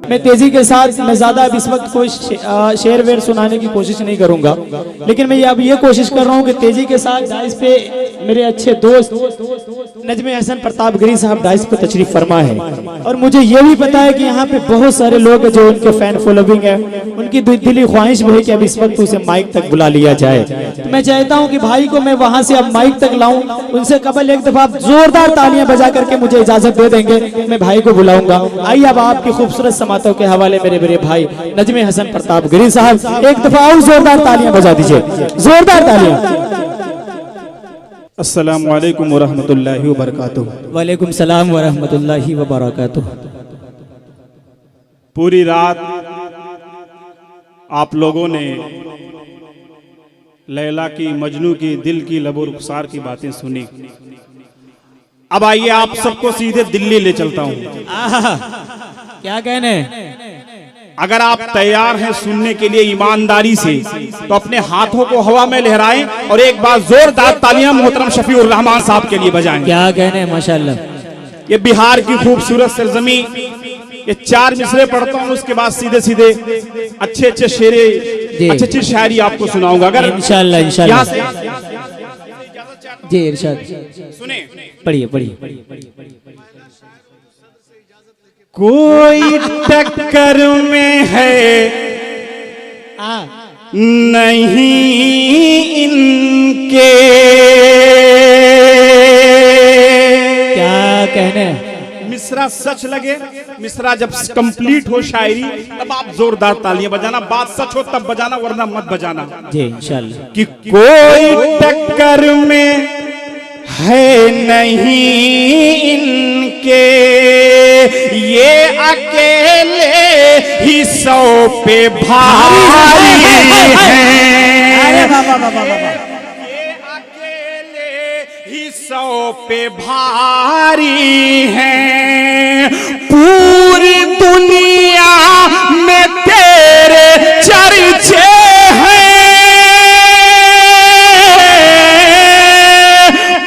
मैं तेजी के साथ मैं ज्यादा अब इस वक्त कोई शेर वेर सुनाने की कोशिश नहीं करूंगा, लेकिन मैं अब ये कोशिश कर रहा हूँ कि तेजी के साथ डाइस पे मेरे अच्छे दोस्त नजमे हसन प्रतापगिरी साहब डाइस पे तशरीफ फरमा है। और मुझे ये भी पता है कि यहाँ पे बहुत सारे लोग हैं जो उनके फैन फॉलोइंग है, उनकी दिली ख्वाहिश भी है कि अब इस वक्त उसे माइक तक बुला लिया जाए। तो मैं चाहता हूँ कि भाई को मैं वहां से अब माइक तक लाऊं, उनसे कबल एक दफा जोरदार तालियां बजा करके मुझे इजाजत दे देंगे, मैं भाई को बुलाऊंगा। आइए अब आपकी खूबसूरत समातों के हवाले मेरे मेरे भाई नजमे हसन प्रतापगिरी साहब एक दफा और जोरदार तालियां बजा दीजिए, जोरदार तालियां। अस्सलामु अलैकुम वरहमतुल्लाहि वबरकातुहू। वालेकुम सलाम वरहमतुल्लाहि वबरकातुहू। पूरी रात आप लोगों ने लैला की, मजनू की, दिल की, लबो रुखसार की बातें सुनी। अब आइए आप सबको सीधे दिल्ली ले चलता हूं। क्या कहने, अगर आप तैयार हैं सुनने के लिए ईमानदारी से तो अपने हाथों को हवा में लहराएं और एक बार जोरदार तालियां मोहतरम शफीउर रहमान साहब के लिए बजाएं। क्या कहने, माशाल्लाह। ये बिहार की खूबसूरत सरजमी, ये 4 मिसरे पढ़ता हूँ, उसके बाद सीधे सीधे अच्छे अच्छे शेरे, अच्छी अच्छी शायरी आपको सुनाऊंगा। अगर इंशाल्लाह इंशाल्लाह जी इरशाद सुने, पढ़िए पढ़िए। कोई टक्कर में है नहीं इनके, क्या कहने। मिसरा सच लगे, मिसरा जब कंप्लीट हो शायरी तब आप जोरदार तालियां बजाना, बात सच हो तब बजाना वरना मत बजाना जी इंशाल्लाह। कि कोई टक्कर में है नहीं इनके, ये अकेले ही 100 पे भारी हैं। ये अकेले ही 100 पे भारी हैं। पूरी दुनिया में तेरे चर्चे हैं,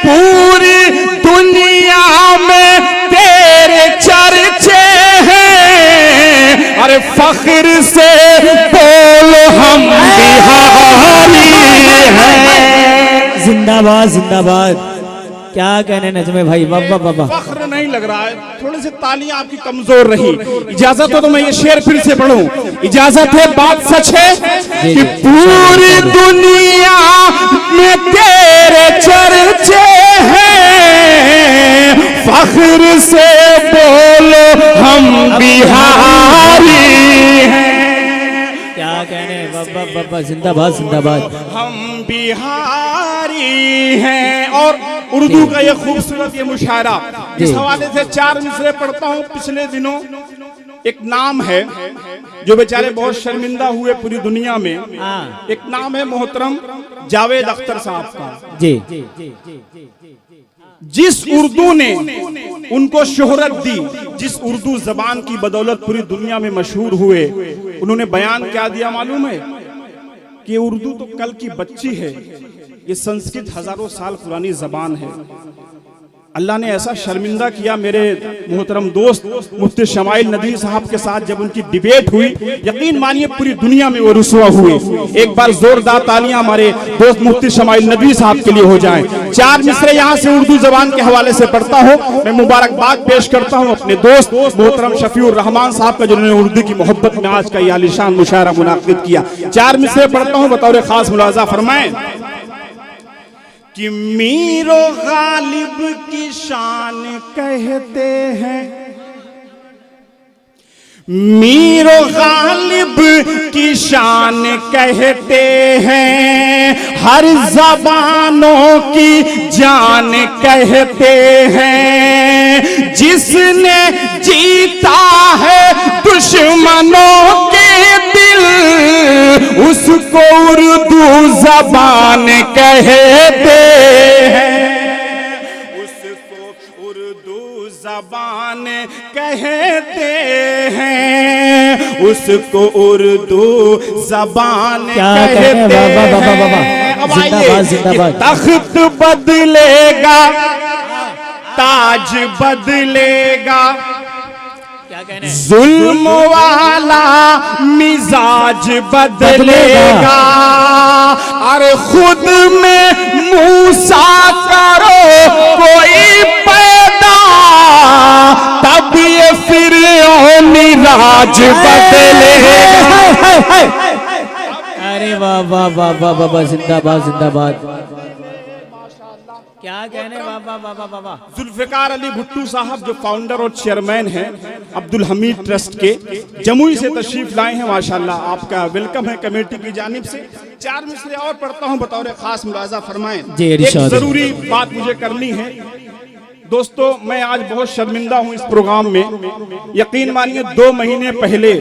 पूरी दुनिया में तेरे चर्चे हैं। अरे फख्र से बोलो हम बिहारी हैं। जिंदाबाद जिंदाबाद। क्या कहने नजमे भाई, वाह वाह वाह। फख्र नहीं लग रहा है, थोड़ी सी तालियां आपकी कमजोर रही। इजाजत हो तो मैं ये शेर फिर से पढ़ूं, इजाजत है, बात सच है कि पूरी दुनिया में तेरे चर्चे हैं। फख्र से बोलो हम बिहारी हैं। क्या कहने, वाह वाह वाह, जिंदाबाद जिंदाबाद। हम बिहारी हैं। और उर्दू का ये खूबसूरत ये मुशायरा, इस हवाले से 4 मिसरे पढ़ता हूँ। पिछले दिनों एक नाम है जो बेचारे बहुत शर्मिंदा हुए पूरी दुनिया में, एक नाम है मोहतरम जावेद अख्तर साहब का जी। जिस उर्दू ने उनको शोहरत दी, जिस उर्दू जबान की बदौलत पूरी दुनिया में मशहूर हुए, उन्होंने बयान क्या दिया मालूम है कि उर्दू तो कल की बच्ची है, ये संस्कृत हजारों साल पुरानी जबान है। अल्लाह ने ऐसा शर्मिंदा किया मेरे मोहतरम दोस्त मुफ्ती शमाइल नदवी साहब के साथ जब उनकी डिबेट हुई, यकीन मानिए पूरी दुनिया में वो रुसवा हुए। एक बार जोरदार तालियां हमारे दोस्त मुफ्ती शमाइल नदवी साहब के लिए हो जाएं। 4 मिसरे यहाँ से उर्दू जबान के हवाले से पढ़ता हूँ। मैं मुबारकबाद पेश करता हूँ अपने दोस्त मोहतरम शफीउर रहमान साहब का, जिन्होंने उर्दू की मोहब्बत में आज का ये आलीशान मुशायरा मुनाकिद किया। 4 मिसरे पढ़ता हूँ, बतौर खास मुलाजा फरमाएं कि मीरो गालिब की शान कहते हैं, मीरो गालिब की शान कहते हैं, हर जबानों की जान कहते हैं। जिसने जीता है दुश्मनों के दिल, उसको उर्दू जबान कहते हैं, उसको उर्दू जबान कहते हैं, उसको उर्दू जबान कहते हैं। अब आइए, तख्त बदलेगा, ताज बदलेगा, जुल्म वाला मिजाज बदलेगा, अरे खुद में मूसा करो कोई पैदा, तब ये फिरौनी राज बदलेगा। अरे वाह वाह वाह वाह वाह वाह, जिंदाबाद जिंदाबाद। क्या कहने, वाह वाह वाह वाह वाह। जुल्फिकार अली भुट्टू साहब जो फाउंडर और चेयरमैन हैं अब्दुल हमीद ट्रस्ट के, जमुई से तशरीफ लाए हैं। माशाल्लाह आपका वेलकम है कमेटी की जानिब से। 4 मिसरे और पढ़ता हूं, बतौर खास मुलाजा फरमाएं। एक जरूरी बात मुझे करनी है दोस्तों, मैं आज बहुत शर्मिंदा हूं इस प्रोग्राम में। यकीन मानिए 2 महीने पहले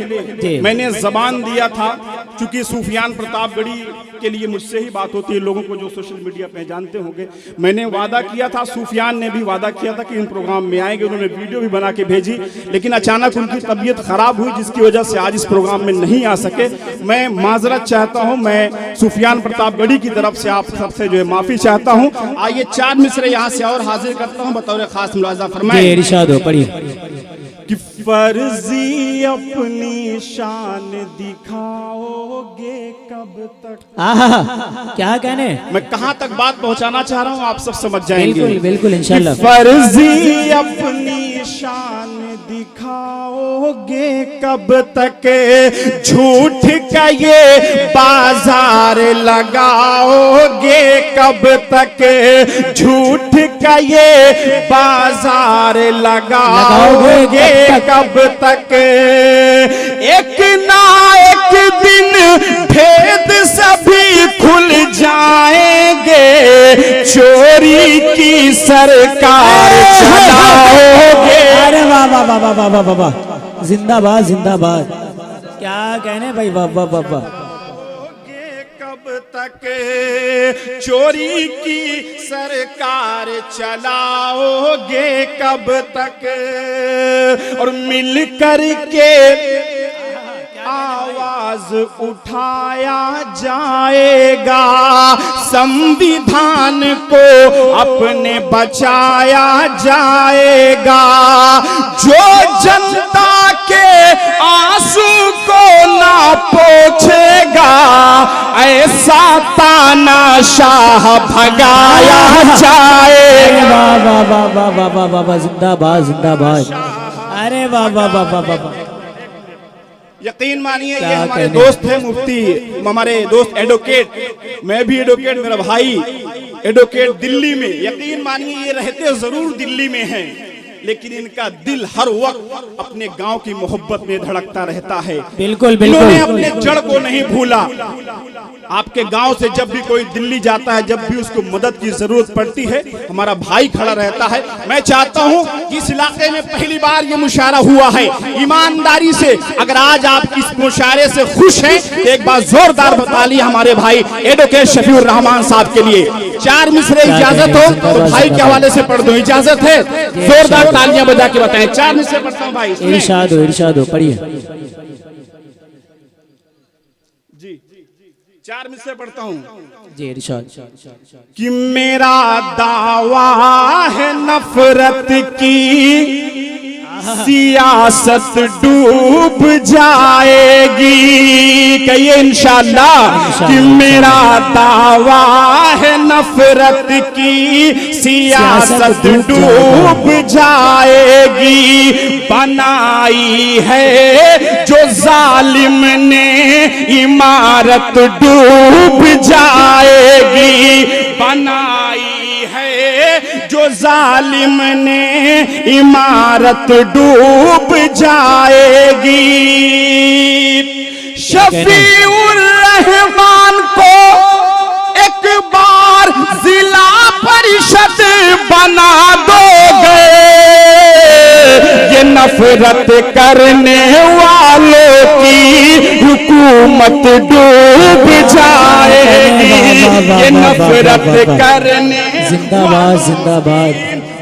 मैंने जबान दिया था, चूंकि सूफियान प्रतापगढ़ी के लिए मुझसे ही बात होती है, लोगों को जो सोशल मीडिया पे जानते होंगे, मैंने वादा किया था, सूफियान ने भी वादा किया था कि इन प्रोग्राम में आएंगे। उन्होंने वीडियो भी बना के भेजी, लेकिन अचानक उनकी तबीयत खराब हुई, जिसकी वजह से आज इस प्रोग्राम में नहीं आ सके। मैं माजरत चाहता हूं, मैं सूफियान प्रतापगढ़ी की तरफ से आप सबसे जो है माफी चाहता हूं। आइए 4 मिसरे यहाँ से और हाजिर करता हूं, बतौर खास मुलाजा फरमाएं। इरशाद हो, पढ़िए। कि फर्जी अपनी शान दिखाओगे कब तक। क्या कहने, मैं कहां तक बात पहुंचाना चाह रहा हूं आप सब समझ जाएंगे। बिल्कुल बिल्कुल इंशाल्लाह। फर्जी अपनी शान दिखाओगे कब तक, झूठ का ये बाजार लगाओगे कब तक, झूठ का ये बाजार लगाओगे कब तक। एक ना एक दिन भेद सभी खुल जाएंगे, चोरी की सरकार चलाओगे। अरे वाह वाह वाह वाह वाह वाह वाह, जिंदाबाद जिंदाबाद। क्या कहने भाई, वाह वाह वाह वाह। कब तक चोरी की सरकार चलाओगे कब तक, और मिल कर के आवाज उठाया जाएगा, संविधान को अपने बचाया जाएगा। जो जनता के आंसू को ना पोंछेगा, ऐसा तानाशाह भगाया जाएगा। वाह वाह वाह वाह वाह वाह वाह वाह, जिंदाबाद जिंदाबाद। अरे वाह वाह वाह वाह वाह। यकीन मानिए ये हमारे दोस्त हैं मुफ्ती, हमारे दोस्त एडवोकेट, मैं भी एडवोकेट, मेरा भाई एडवोकेट दिल्ली में। यकीन मानिए ये रहते जरूर दिल्ली में हैं, लेकिन इनका दिल हर वक्त अपने गांव की मोहब्बत में धड़कता रहता है। बिल्कुल बिल्कुल, इन्होंने अपने जड़ को नहीं भूला। आपके गांव से जब भी कोई दिल्ली जाता है, जब भी उसको मदद की जरूरत पड़ती है, हमारा भाई खड़ा रहता है। मैं चाहता हूं कि इस इलाके में पहली बार ये मुशायरा हुआ है, ईमानदारी से अगर आज आप इस मुशायरे से खुश हैं तो एक बार जोरदार ताली हमारे भाई एडवोकेट शफीउर रहमान साहब के लिए। 4 मिसरे इजाजत हो तो भाई के हवाले से पढ़ दो, इजाजत है? जोरदार तालियां बजा के बताएं। 4 मिसरे पढ़ता हूं भाई। इरशाद हो, पढ़िए जी। 4 मिसरे पढ़ता हूं जी, इरशाद। कि मेरा दावा है नफरत की सियासत डूब जाएगी, कहिए इंशाअल्लाह। कि मेरा दावा है नफरत की सियासत डूब जाएगी, बनाई है जो जालिम ने इमारत डूब जाएगी, बनाई है जो जालिम ने इमारत डूब जाएगी। शफीउर रहमान को एक बार जिला परिषद बना दोगे, ये नफरत करने वालों की हुकूमत डूब जाएगी, ये नफरत करने जिंदाबाद जिंदाबाद,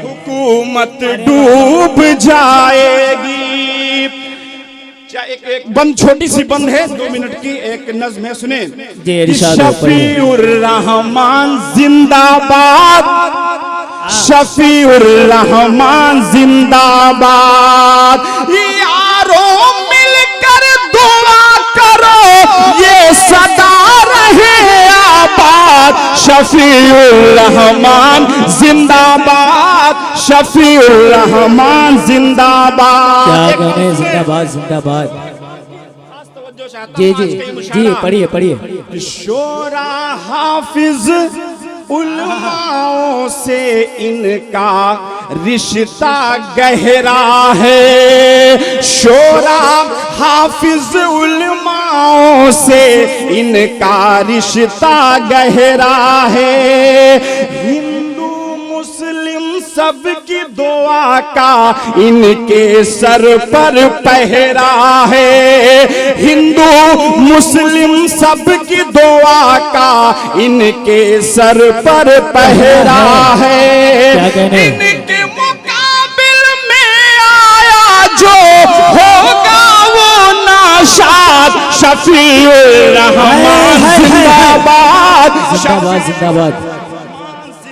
हुकूमत डूब जाएगी। एक बंद, छोटी सी बंद है 2 मिनट की, एक नज़्म है, सुने। शफीउर रहमान जिंदाबाद, शफीउर रहमान जिंदाबाद। ये सदा रहे आबाद। शफीउर रहमान जिंदाबाद, शफीउर रहमान जिंदाबाद। क्या गाने, जिंदाबाद जिंदाबाद। जी जी जी, पढ़िए पढ़िए। शोरा हाफिज उलमाओं से इनका रिश्ता गहरा है। शोरा हाफिज उलमाओं से इनका रिश्ता गहरा है। हिंदू मुस्लिम सबकी दुआ का इनके सर पर पहरा है। हिंदू मुस्लिम सबकी दुआ का इनके सर पर पहरा है। इनके मुकाबिल में आया जो होगा वो नाशाद। शफीउर रहमान जिंदाबाद, जिंदाबाद जिंदाबाद।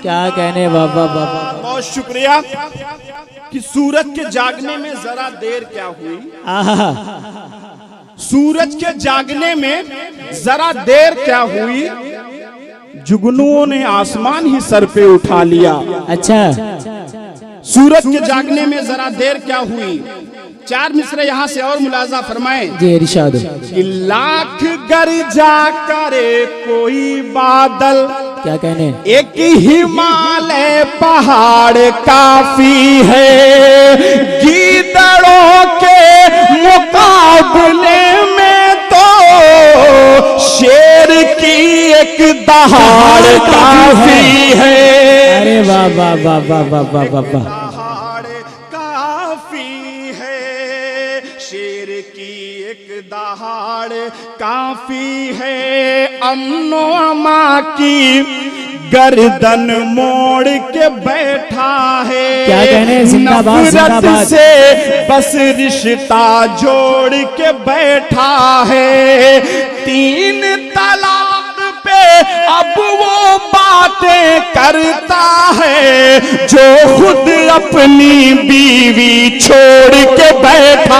क्या कहने बाबा बाबा। बहुत शुक्रिया कि सूरज के जागने में जरा देर क्या हुई। आहा, सूरज के जागने में जरा देर क्या हुई, जुगनुओं ने आसमान ही सर पे उठा लिया। अच्छा, सूरज के जागने में जरा देर क्या हुई। चार मिसरे यहाँ से और मुलाजा फरमाएं। जी इरशाद। कि लाख गरजा करे कोई बादल, क्या कहने, एक हिमालय पहाड़ काफी है। गीदड़ों के मुकाबले में तो शेर की एक दहाड़ काफी है। अरे वाह वाह वाह वाह वाह वाह वाह वाह। दहाड़ काफी है, शेर की एक दहाड़ काफी है। अमनो अमा की गर्दन मोड़ के बैठा है। क्या कहने, जिंदाबाद नफरत जिंदाबाद। से बस रिश्ता जोड़ के बैठा है। 3 तलाक पे अब वो बातें करता है जो खुद अपनी बीवी छोड़ के बैठा।